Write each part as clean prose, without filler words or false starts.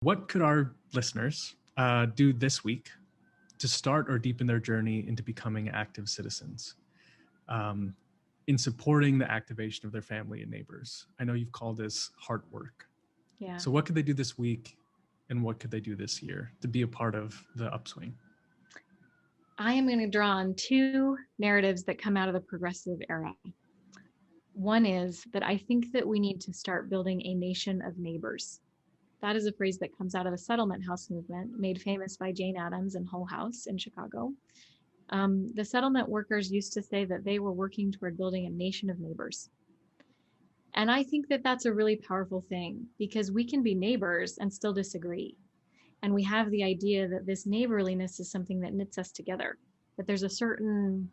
What could our listeners do this week to start or deepen their journey into becoming active citizens um, in supporting the activation of their family and neighbors? I know you've called this heart work. Yeah. So what could they do this week and what could they do this year to be a part of the upswing? I am going to draw on two narratives that come out of the progressive era. One is that I think that we need to start building a nation of neighbors. That is a phrase that comes out of the settlement house movement, made famous by Jane Addams and Hull House in Chicago. The settlement workers used to say that they were working toward building a nation of neighbors. And I think that that's a really powerful thing because we can be neighbors and still disagree. And we have the idea that this neighborliness is something that knits us together, that there's a certain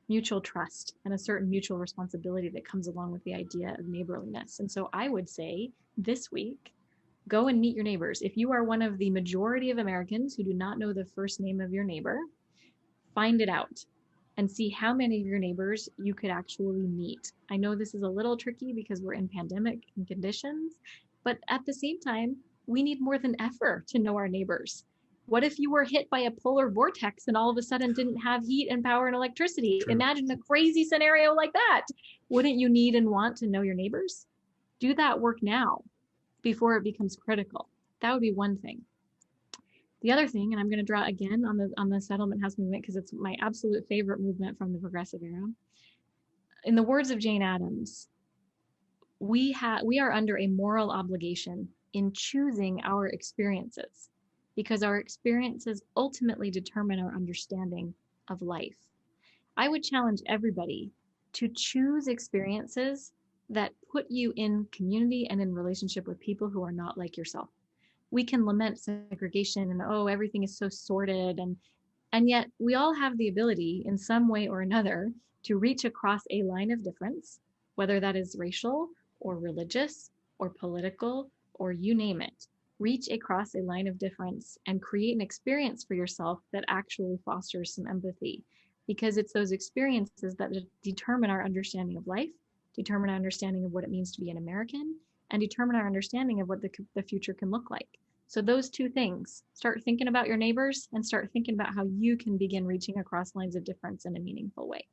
mutual trust and a certain mutual responsibility that comes along with the idea of neighborliness. And so I would say this week, go and meet your neighbors. If you are one of the majority of Americans who do not know the first name of your neighbor, find it out and see how many of your neighbors you could actually meet. I know this is a little tricky because we're in pandemic conditions, but at the same time, we need more than ever to know our neighbors. What if you were hit by a polar vortex and all of a sudden didn't have heat and power and electricity? True. Imagine a crazy scenario like that. Wouldn't you need and want to know your neighbors? Do that work now before it becomes critical. That would be one thing. The other thing, and I'm going to draw again on the settlement house movement because it's my absolute favorite movement from the progressive era. In the words of Jane Addams, we are under a moral obligation in choosing our experiences because our experiences ultimately determine our understanding of life. I would challenge everybody to choose experiences that put you in community and in relationship with people who are not like yourself. We can lament segregation and, oh, everything is so sorted, and yet we all have the ability in some way or another to reach across a line of difference, whether that is racial or religious or political or you name it. Reach across a line of difference and create an experience for yourself that actually fosters some empathy, because it's those experiences that determine our understanding of life, determine our understanding of what it means to be an American, and determine our understanding of what the future can look like. So those two things, start thinking about your neighbors and start thinking about how you can begin reaching across lines of difference in a meaningful way.